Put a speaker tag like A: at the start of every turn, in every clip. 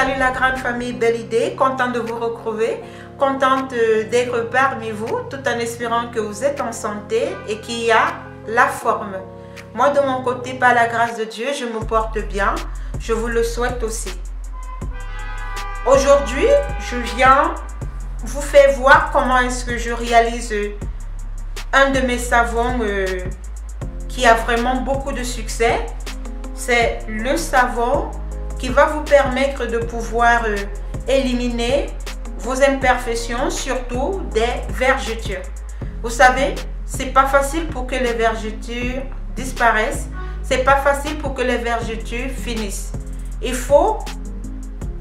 A: Salut la grande famille Belle Idée, contente de vous retrouver, contente d'être parmi vous, tout en espérant que vous êtes en santé et qu'il y a la forme. Moi de mon côté, par la grâce de Dieu, je me porte bien, je vous le souhaite aussi. Aujourd'hui, je viens vous faire voir comment est-ce que je réalise un de mes savons qui a vraiment beaucoup de succès. C'est le savon qui va vous permettre de pouvoir éliminer vos imperfections, surtout des vergetures. Vous savez, c'est pas facile pour que les vergetures disparaissent. C'est pas facile pour que les vergetures finissent. Il faut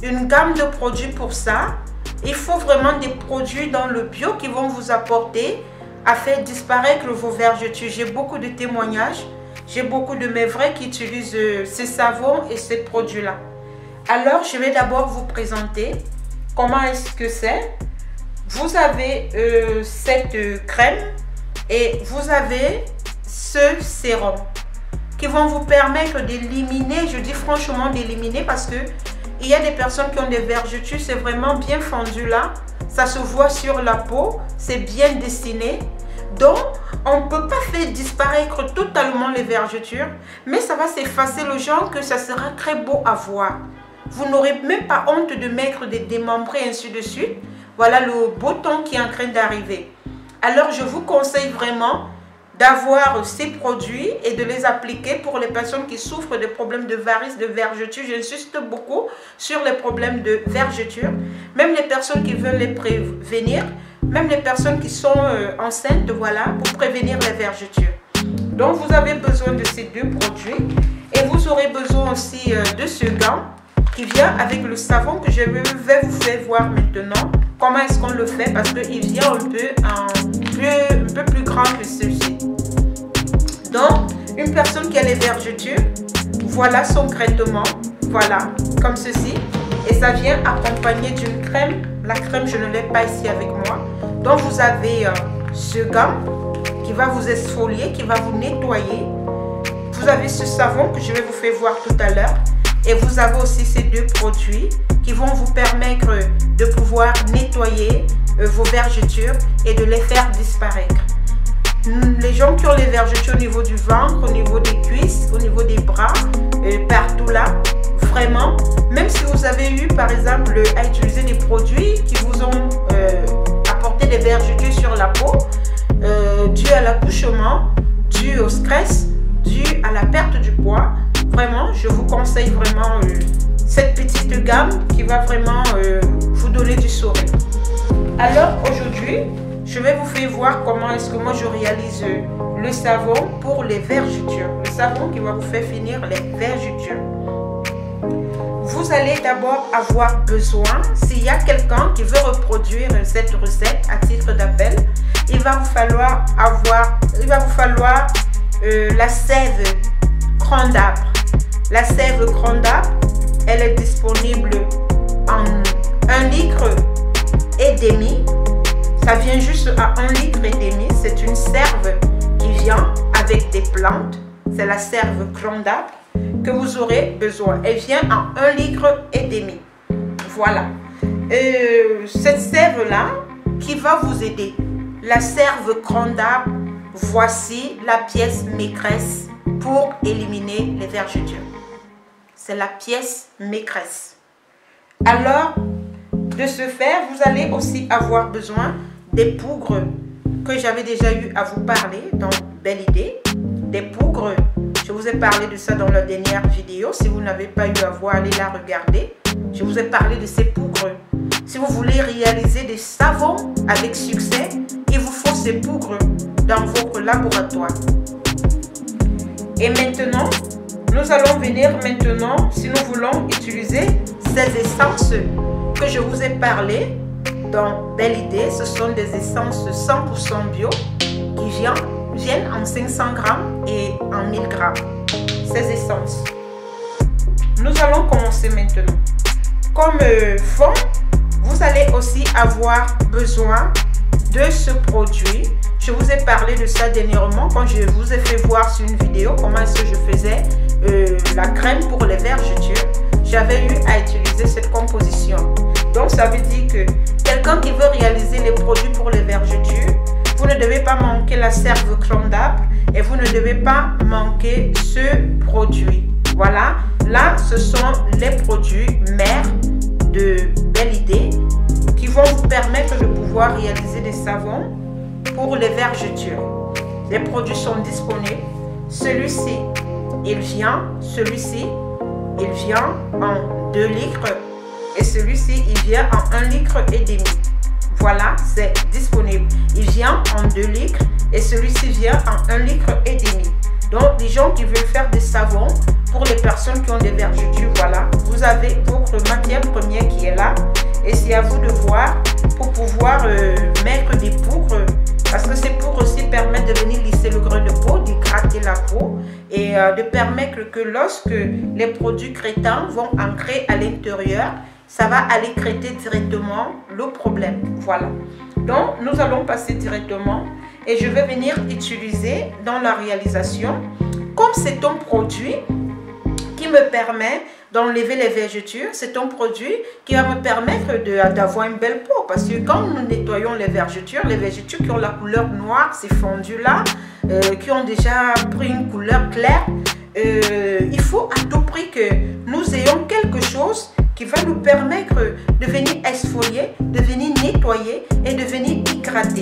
A: une gamme de produits pour ça. Il faut vraiment des produits dans le bio qui vont vous apporter à faire disparaître vos vergetures. J'ai beaucoup de témoignages. J'ai beaucoup de mes vrais qui utilisent ces savons et ces produits-là. Alors, je vais d'abord vous présenter comment est-ce que c'est. Vous avez cette crème et vous avez ce sérum qui vont vous permettre d'éliminer, je dis franchement d'éliminer parce que il y a des personnes qui ont des vergetures, c'est vraiment bien fendu là. Ça se voit sur la peau, c'est bien dessiné. Donc, on ne peut pas faire disparaître totalement les vergetures, mais ça va s'effacer le genre que ça sera très beau à voir. Vous n'aurez même pas honte de mettre des démembrés ainsi de suite. Voilà le beau ton qui est en train d'arriver. Alors, je vous conseille vraiment d'avoir ces produits et de les appliquer pour les personnes qui souffrent de problèmes de varices, de vergetures. J'insiste beaucoup sur les problèmes de vergetures. Même les personnes qui veulent les prévenir, même les personnes qui sont enceintes, voilà, pour prévenir les vergetures. Donc, vous avez besoin de ces deux produits et vous aurez besoin aussi de ce gant qui vient avec le savon que je vais vous faire voir maintenant. Comment est-ce qu'on le fait parce qu'il vient un peu plus grand que ceci. Donc, une personne qui a les vergetures, voilà son traitement, voilà, comme ceci. Et ça vient accompagné d'une crème. La crème, je ne l'ai pas ici avec moi. Donc, vous avez ce gant qui va vous exfolier, qui va vous nettoyer. Vous avez ce savon que je vais vous faire voir tout à l'heure. Et vous avez aussi ces deux produits qui vont vous permettre de pouvoir nettoyer vos vergetures et de les faire disparaître. Les gens qui ont les vergetures au niveau du ventre, au niveau des cuisses, au niveau des bras, partout là, vraiment, même si vous avez eu par exemple à utiliser des produits qui vous ont apporté des vergetures sur la peau, dû à l'accouchement, dû au stress, dû à la perte du poids, vraiment, je vous conseille vraiment cette petite gamme qui va vraiment vous donner du sourire. Alors aujourd'hui, je vais vous faire voir comment est-ce que moi je réalise le savon pour les vergetures. Le savon qui va vous faire finir les vergetures. Vous allez d'abord avoir besoin, s'il y a quelqu'un qui veut reproduire cette recette à titre d'appel, il va vous falloir la sève cran d'arbre. La sève cran d'arbre, elle est disponible en 1,5 litre. Ça vient juste à 1,5 litre. C'est une sève qui vient avec des plantes. C'est la sève cran d'arbre que vous aurez besoin. Elle vient en 1,5 litre. Voilà. Cette sève-là qui va vous aider. La sève cran d'arbre, voici la pièce maîtresse pour éliminer les vergetures. C'est la pièce maîtresse. Alors, de ce faire, vous allez aussi avoir besoin des poudres que j'avais déjà eu à vous parler dans Belle Idée. Des poudres, je vous ai parlé de ça dans la dernière vidéo. Si vous n'avez pas eu à voir, allez la regarder. Je vous ai parlé de ces poudres. Si vous voulez réaliser des savons avec succès, il vous faut ces poudres dans votre laboratoire. Et maintenant, nous allons venir maintenant, si nous voulons utiliser ces essences que je vous ai parlé dans Belle Idée. Ce sont des essences 100% bio qui viennent en 500 grammes et en 1000 grammes. Ces essences. Nous allons commencer maintenant. Comme fond, vous allez aussi avoir besoin de ce produit. Je vous ai parlé de ça dernièrement quand je vous ai fait voir sur une vidéo comment est-ce que je faisais la crème pour les vergetures. j'avais eu à utiliser cette composition. Donc ça veut dire que quelqu'un qui veut réaliser les produits pour les vergetures, vous ne devez pas manquer la sève clone d'arbre et vous ne devez pas manquer ce produit. Voilà, là ce sont les produits mères de Belle Idée qui vont vous permettre de pouvoir réaliser des savons pour les vergetures. Les produits sont disponibles. Celui-ci, il vient en 2 litres et celui-ci, il vient en 1,5 litre. Voilà, c'est disponible. Il vient en 2 litres et celui-ci vient en 1,5 litre. Donc, les gens qui veulent faire des savons pour les personnes qui ont des vergetures, voilà, vous avez votre matière première qui est là et c'est à vous de voir pour pouvoir mettre des poudres parce que ces poudres aussi permettent de venir lisser le grain de peau, d'hydrater la peau et de permettre que lorsque les produits crétins vont ancrer à l'intérieur, ça va aller traiter directement le problème. Voilà. Donc, nous allons passer directement et je vais venir utiliser dans la réalisation, comme c'est un produit qui me permet d'enlever les vergetures, c'est un produit qui va me permettre d'avoir une belle peau parce que quand nous nettoyons les vergetures qui ont la couleur noire, c'est fondu là, qui ont déjà pris une couleur claire, il faut à tout prix que nous ayons quelque chose qui va nous permettre de venir exfolier, de venir nettoyer et de venir hydrater.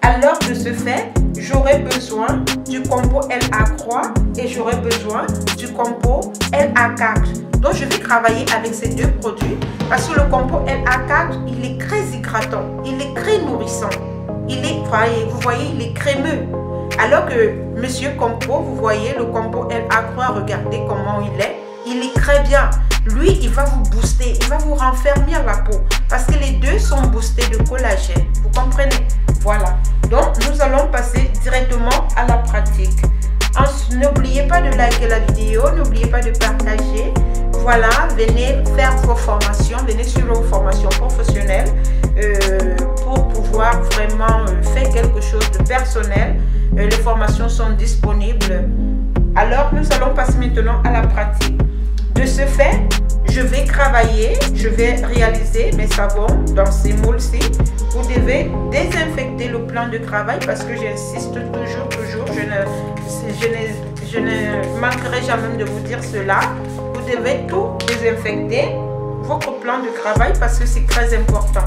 A: Alors de ce fait, j'aurai besoin du compo LA3 et j'aurai besoin du compo LA4. Donc je vais travailler avec ces deux produits parce que le compo LA4, il est très hydratant, il est très nourrissant. Vous voyez, il est crémeux. Alors que Monsieur Compo, vous voyez le compo LA3, regardez comment il est très bien. Lui, il va vous booster, il va vous renfermir la peau parce que les deux sont boostés de collagène. Vous comprenez? Voilà. Donc, nous allons passer directement à la pratique. N'oubliez pas de liker la vidéo, n'oubliez pas de partager. Voilà, venez faire vos formations, venez suivre vos formations professionnelles pour pouvoir vraiment faire quelque chose de personnel. Les formations sont disponibles. Alors, nous allons passer maintenant à la pratique. De ce fait, je vais travailler, je vais réaliser mes savons dans ces moules-ci. Vous devez désinfecter le plan de travail parce que j'insiste toujours, je ne manquerai jamais de vous dire cela. Vous devez tout désinfecter, votre plan de travail parce que c'est très important.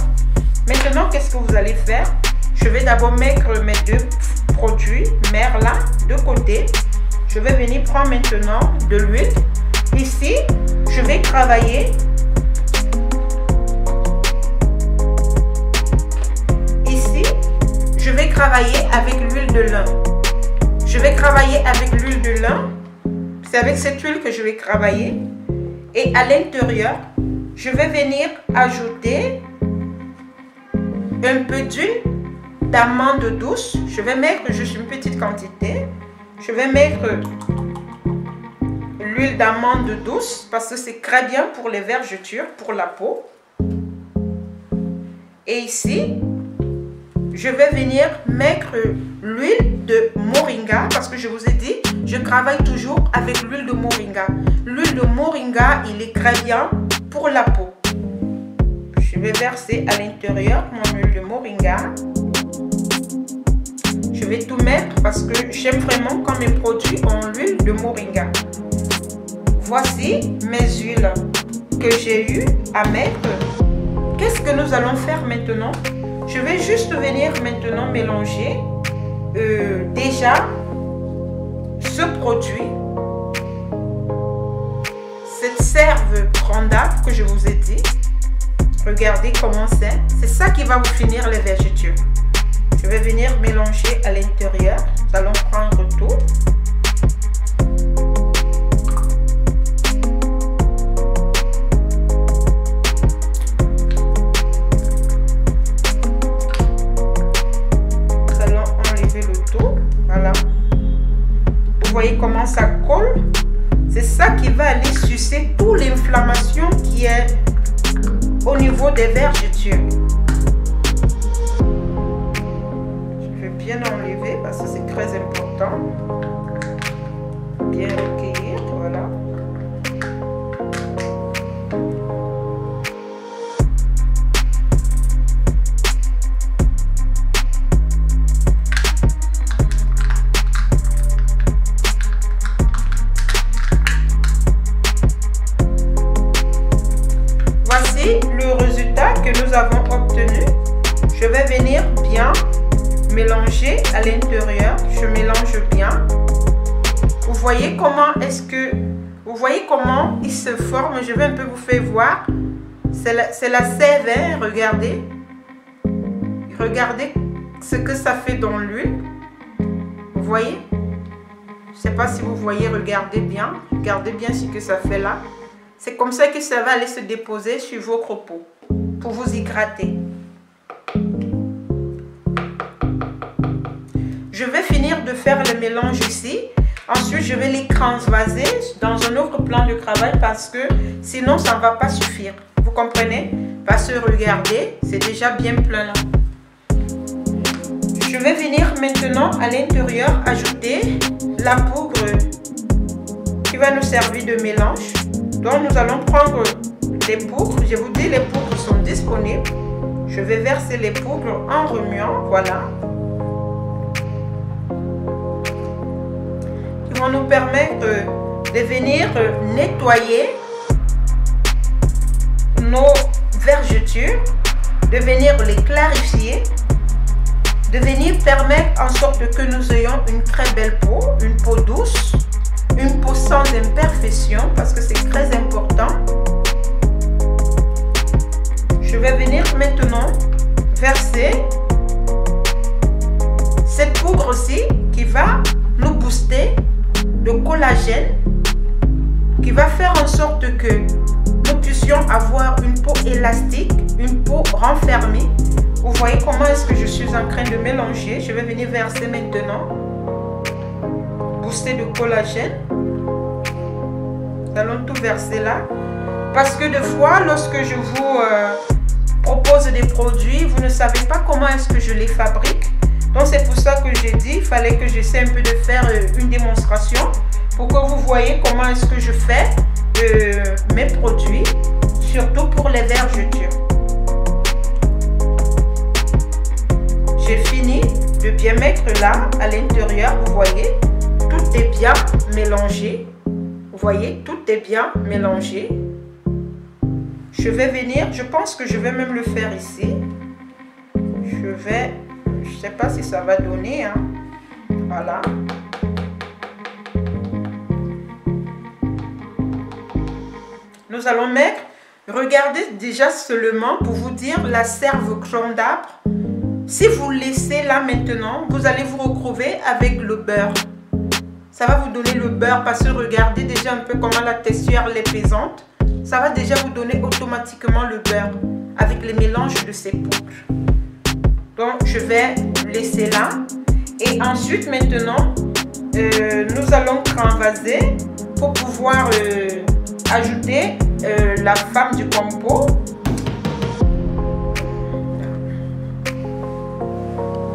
A: Maintenant, qu'est-ce que vous allez faire? Je vais d'abord mettre mes deux produits mères là de côté. Je vais venir prendre maintenant de l'huile. Ici, je vais travailler. Ici, je vais travailler avec l'huile de lin. Je vais travailler avec l'huile de lin. C'est avec cette huile que je vais travailler. Et à l'intérieur, je vais venir ajouter un peu d'huile d'amande douce. Je vais mettre juste une petite quantité. Je vais mettre l'huile d'amande douce parce que c'est très bien pour les vergetures, pour la peau. Et ici, je vais venir mettre l'huile de moringa parce que je vous ai dit, je travaille toujours avec l'huile de moringa. L'huile de moringa, il est très bien pour la peau. Je vais verser à l'intérieur mon huile de moringa. Je vais tout mettre parce que j'aime vraiment quand mes produits ont l'huile de moringa. Voici mes huiles que j'ai eu à mettre. Qu'est-ce que nous allons faire maintenant? Je vais juste venir maintenant mélanger déjà ce produit, cette sève grande d'arbre que je vous ai dit. Regardez comment c'est. C'est ça qui va vous finir les vergetures. Je vais venir mélanger à l'intérieur. Nous allons prendre tout. Nous allons enlever le tout. Voilà. Vous voyez comment ça colle? C'est ça qui va aller sucer toute l'inflammation qui est au niveau des vergetures. Bien enlever parce que c'est très important. Bien recueillir, voilà. Voici le résultat que nous avons obtenu. Je vais venir bien mélanger à l'intérieur. Je mélange bien. Vous voyez comment il se forme. Je vais un peu vous faire voir. C'est la sève, hein? Regardez. Regardez ce que ça fait dans l'huile. Vous voyez? Je ne sais pas si vous voyez, regardez bien ce que ça fait là. C'est comme ça que ça va aller se déposer sur votre peau pour vous hydrater. Je vais finir de faire le mélange ici. Ensuite, je vais les transvaser dans un autre plan de travail parce que sinon, ça ne va pas suffire. Vous comprenez? Parce que regardez, c'est déjà bien plein là. Je vais venir maintenant à l'intérieur ajouter la poudre qui va nous servir de mélange. Donc, nous allons prendre les poudres. Je vous dis, les poudres sont disponibles. Je vais verser les poudres en remuant. Voilà. Qui vont nous permettre de venir nettoyer nos vergetures, de venir les clarifier, de venir permettre en sorte que nous ayons une très belle peau, une peau douce, une peau sans imperfection parce que c'est très important. Je vais venir maintenant verser cette poudre-ci qui va nous booster le collagène, qui va faire en sorte que nous puissions avoir une peau élastique, une peau renfermée. Vous voyez comment est-ce que je suis en train de mélanger. Je vais venir verser maintenant. Booster le collagène. Nous allons tout verser là. Parce que des fois, lorsque je vous propose des produits, vous ne savez pas comment est-ce que je les fabrique. Donc c'est pour ça que j'ai dit, il fallait que j'essaie un peu de faire une démonstration pour que vous voyez comment est-ce que je fais mes produits, surtout pour les vergetures. J'ai fini de bien mettre là à l'intérieur, vous voyez, tout est bien mélangé. Vous voyez, tout est bien mélangé. Je vais venir, je pense que je vais même le faire ici. Je ne sais pas si ça va donner, hein. Voilà. Nous allons mettre, regardez déjà seulement pour vous dire la sève clone d'arbre. Si vous laissez là maintenant, vous allez vous retrouver avec le beurre. Ça va vous donner le beurre parce que regardez déjà un peu comment la texture est pesante. Ça va déjà vous donner automatiquement le beurre avec les mélanges de ces poudres. Donc je vais laisser là. Et ensuite maintenant, nous allons transvaser pour pouvoir ajouter la femme du compo.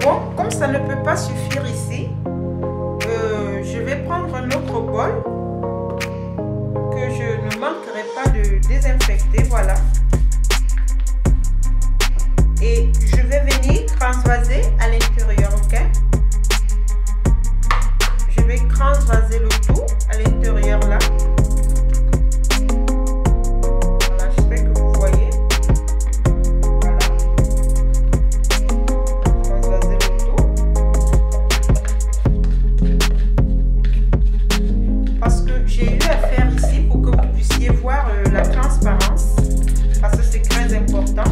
A: Bon, comme ça ne peut pas suffire ici, je vais prendre un autre bol que je ne manquerai pas de désinfecter. Voilà. Et je vais venir transvaser à l'intérieur, ok? Je vais transvaser le tout à l'intérieur là. Voilà, j'espère que vous voyez. Voilà. Transvaser le tout. Parce que j'ai eu à faire ici pour que vous puissiez voir la transparence. Parce que c'est très important.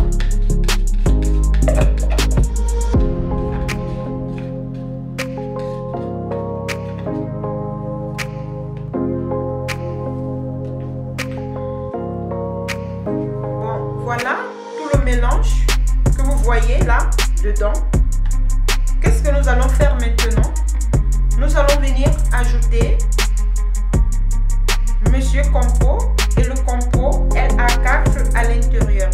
A: Voilà tout le mélange que vous voyez là dedans. Qu'est-ce que nous allons faire maintenant? Nous allons venir ajouter Monsieur Compo et le compo LA4 à l'intérieur.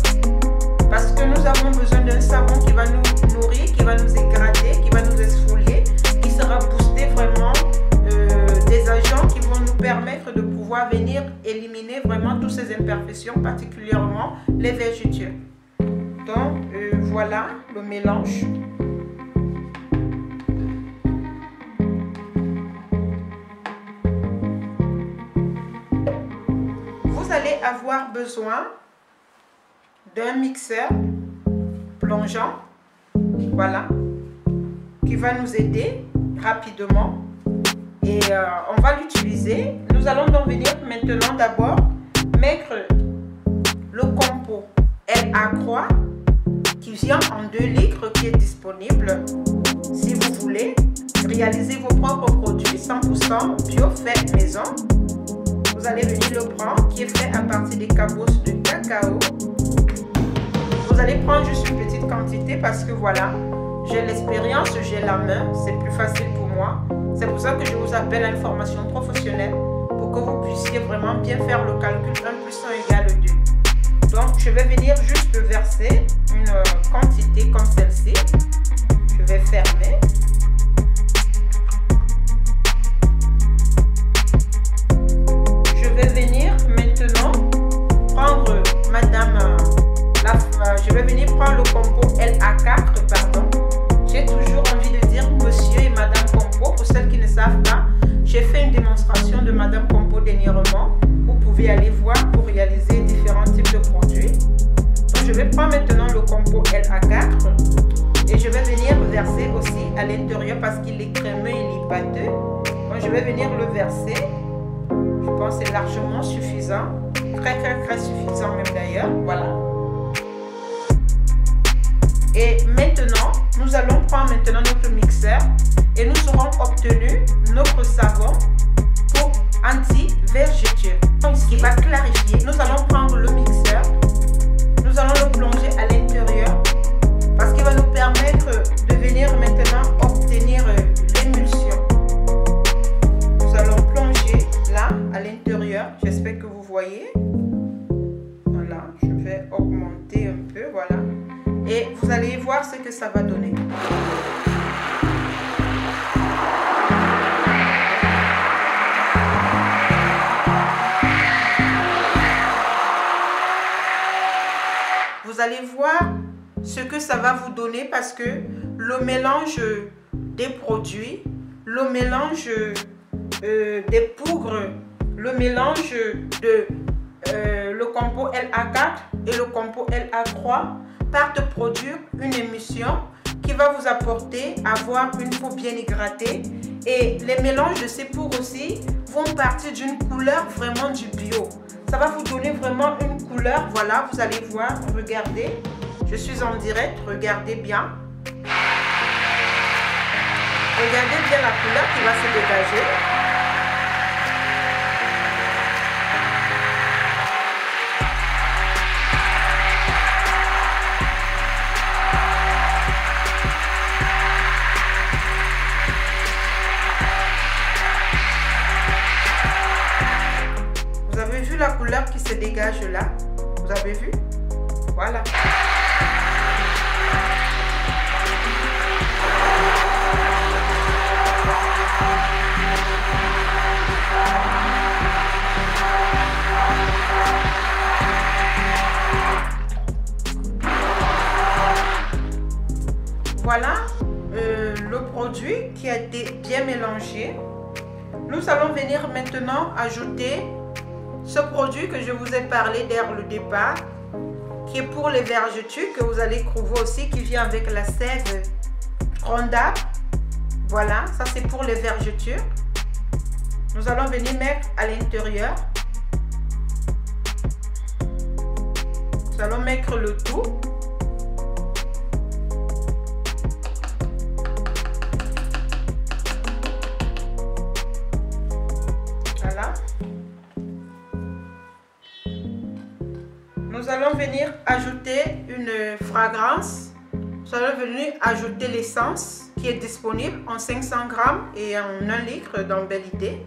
A: Parce que nous avons besoin d'un savon qui va nous nourrir, qui va nous hydrater, qui va nous exfolier, qui sera boosté vraiment des agents qui vont nous permettre de pouvoir venir éliminer vraiment toutes ces imperfections, particulièrement les vergetures. Donc voilà le mélange. Vous allez avoir besoin d'un mixeur plongeant, voilà, qui va nous aider rapidement et on va l'utiliser. Nous allons donc venir maintenant d'abord mettre le compo LA Croix qui vient en 2 litres, qui est disponible. Si vous voulez réaliser vos propres produits 100% bio fait maison, vous allez venir le prendre, qui est fait à partir des cabosses de cacao. Vous allez prendre juste une petite quantité parce que voilà, j'ai l'expérience, j'ai la main, c'est plus facile pour moi. C'est pour ça que je vous appelle à une formation professionnelle pour que vous puissiez vraiment bien faire le calcul 1 plus 1 égale 2. Donc je vais venir juste verser une quantité comme celle-ci. Je vais fermer. Je vais venir maintenant prendre je vais venir prendre le compo LA4, pardon. J'ai toujours envie de dire monsieur et madame compo. Pour celles qui ne savent pas, j'ai fait une démonstration de madame compo dernièrement. Vous pouvez aller voir pour réaliser différents types de produits. Donc je vais prendre maintenant le compo LA4 et je vais venir verser aussi à l'intérieur parce qu'il est crémeux, il est pâteux. Donc je vais venir le verser. Je pense que c'est largement suffisant, très suffisant même d'ailleurs. Voilà. Et maintenant, nous allons prendre maintenant notre mixeur et nous aurons obtenu notre savon pour anti-vergeture. Ce qui va clarifier. Nous allons prendre le mixeur, nous allons le plonger à l'intérieur parce qu'il va nous permettre de venir maintenant obtenir l'émulsion. Nous allons plonger là à l'intérieur. J'espère que vous voyez. Voilà, je vais augmenter un peu, voilà. Et vous allez voir ce que ça va donner. Vous allez voir ce que ça va vous donner parce que le mélange des produits, le mélange des poudres, le mélange de le compo LA4 et le compo LA3 partent produire une émulsion qui va vous apporter à avoir une peau bien hydratée, et les mélanges de ces poudres aussi vont partir d'une couleur vraiment du bio. Ça va vous donner vraiment une couleur, voilà, vous allez voir, regardez, je suis en direct, regardez bien. Regardez bien la couleur qui va se dégager. Vous avez vu la couleur qui se dégage là? Vous avez vu? Voilà. Voilà le produit qui a été bien mélangé. Nous allons venir maintenant ajouter ce produit que je vous ai parlé dès le départ, qui est pour les vergetures, que vous allez trouver aussi, qui vient avec la sève Ronda. Voilà, ça c'est pour les vergetures. Nous allons venir mettre à l'intérieur. Nous allons mettre le tout. Voilà. Nous allons venir ajouter une fragrance. Nous allons venir ajouter l'essence qui est disponible en 500 grammes et en 1 litre dans Belle Idée.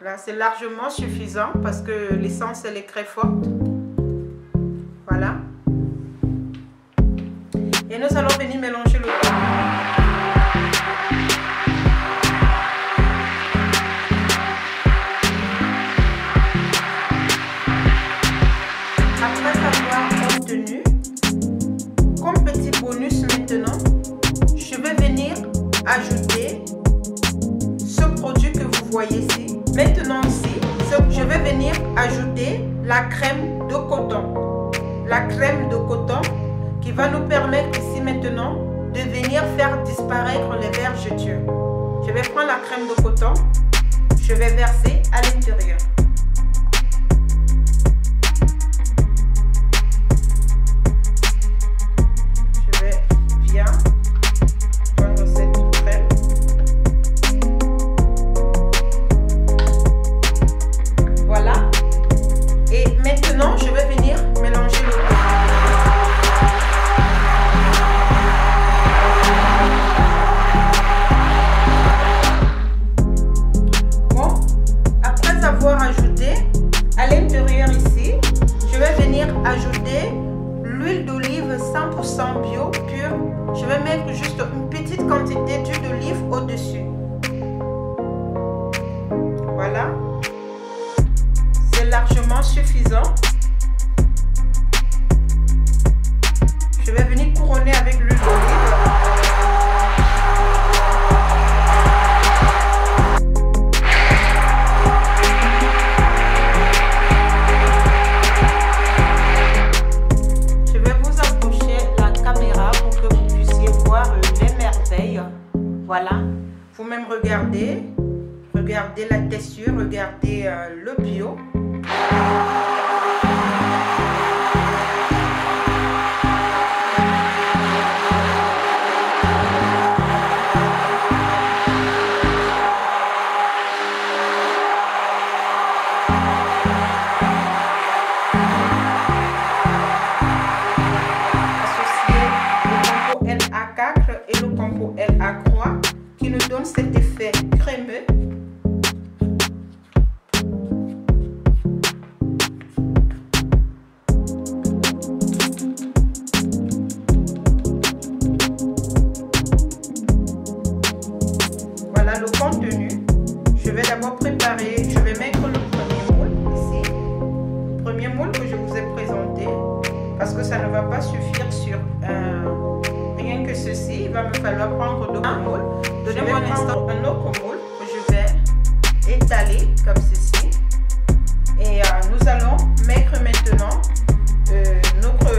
A: Là, c'est largement suffisant parce que l'essence, elle est très forte. Voilà. Et nous allons venir mélanger le tout. Après avoir obtenu, comme petit bonus maintenant, je vais venir ajouter ce produit que vous voyez ici. Maintenant ici, je vais venir ajouter la crème de coton. La crème de coton qui va nous permettre ici maintenant de venir faire disparaître les vergetures. Je vais prendre la crème de coton, je vais verser à l'intérieur. Je vais bien prendre cette crème. Voilà. Et maintenant, je vais venir mélanger le tout. Ajouté à l'intérieur ici, je vais venir ajouter l'huile d'olive 100% bio pure. Je vais mettre juste une petite quantité d'huile d'olive au-dessus. Voilà, c'est largement suffisant. Je vais venir couronner avec l'huile d'olive. Voilà, vous-même regardez la texture, regardez le bio. Et le compo LA3 qui nous donne cet effet crémeux. Voilà le contenu. Je vais d'abord préparer, je vais mettre le premier moule ici. Le premier moule que je vous ai présenté parce que ça ne va pas suffire sur rien que ceci, il va me falloir prendre d'autres moules. Donnez-moi un instant un autre moule que je vais étaler comme ceci. Et nous allons mettre maintenant notre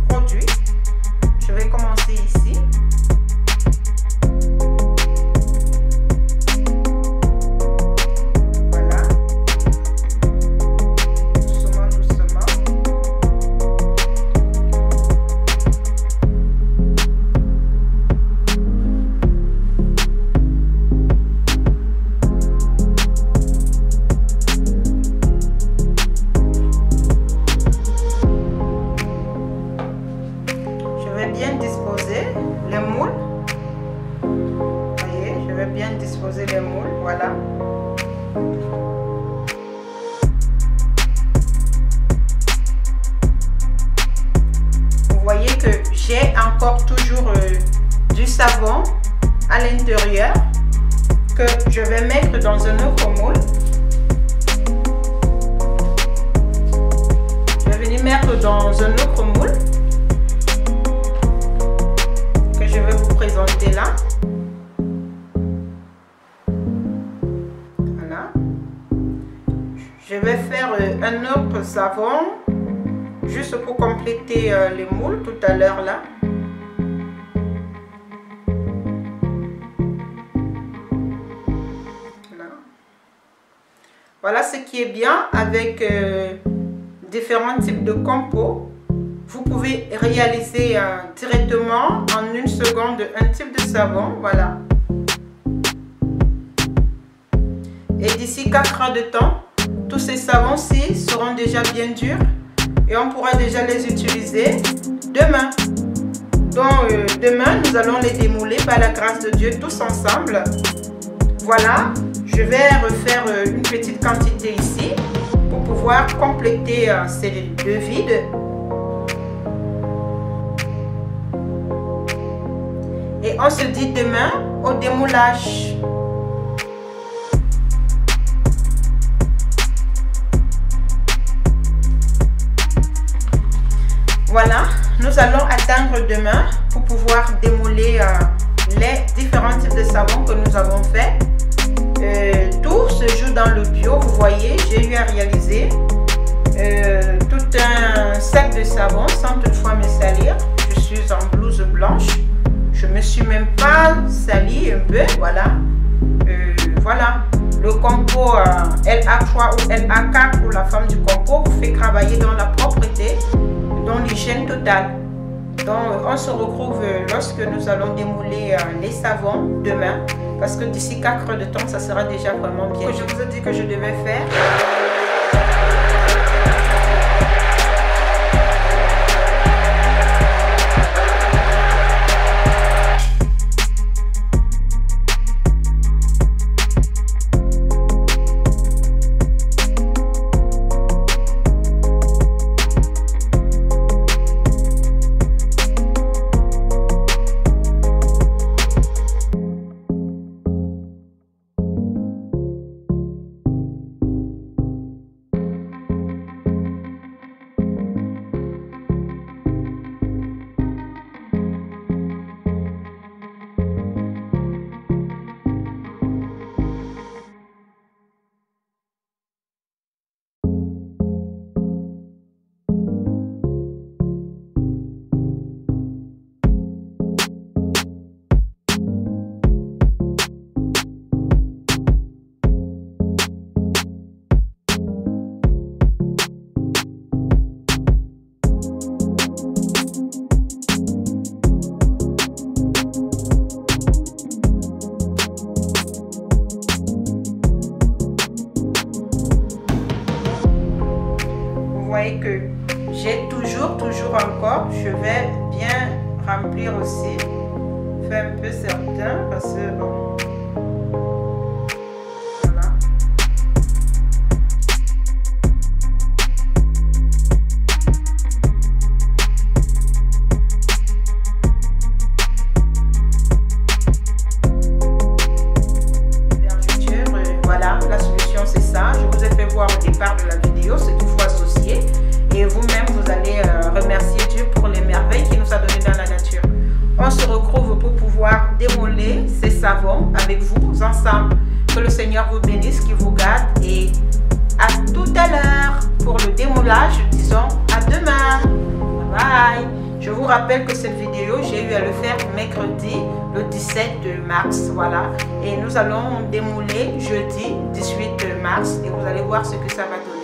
A: produit. Je vais commencer ici. Voilà. Doucement, doucement. Bien disposer les moules. Voyez, je vais bien disposer les moules. Voilà. Vous voyez que j'ai encore toujours du savon à l'intérieur que je vais mettre dans un autre moule. Je vais venir mettre dans un autre moule. Je vais vous présenter là. Voilà. Je vais faire un autre savon juste pour compléter les moules tout à l'heure là. Voilà. Voilà ce qui est bien avec différents types de compos. Vous pouvez réaliser directement en une seconde un type de savon, voilà. Et d'ici 4 heures de temps, tous ces savons-ci seront déjà bien durs et on pourra déjà les utiliser demain. Donc demain, nous allons les démouler par la grâce de Dieu tous ensemble. Voilà, je vais refaire une petite quantité ici pour pouvoir compléter ces deux vides. Et on se dit demain au démoulage. Voilà, nous allons attendre demain pour pouvoir démouler les différents types de savons que nous avons fait. Tout se joue dans le bio. Vous voyez, j'ai eu à réaliser tout un sac de savon sans toutefois me salir. Je suis en blouse blanche. Je me suis même pas sali un peu. Voilà. Voilà. Le compo LA3 ou LA4 pour la femme du compo vous fait travailler dans la propreté, dans l'hygiène totale. Donc on se retrouve lorsque nous allons démouler les savons demain, parce que d'ici 4 heures de temps ça sera déjà vraiment bien. Je vous ai dit que je devais faire. Que j'ai toujours encore, je vais bien remplir aussi, faire un peu certain parce que bon, voilà. Voilà, la solution c'est ça. Je vous ai fait voir au départ de la vidéo ce qu'il faut associer. Et vous-même, vous allez remercier Dieu pour les merveilles qu'il nous a données dans la nature. On se retrouve pour pouvoir démouler ces savons avec vous ensemble. Que le Seigneur vous bénisse, qu'il vous garde. Et à tout à l'heure pour le démoulage. Disons à demain. Bye bye. Je vous rappelle que cette vidéo, j'ai eu à le faire mercredi, le 17 mars. Voilà. Et nous allons démouler jeudi 18 mars. Et vous allez voir ce que ça va donner.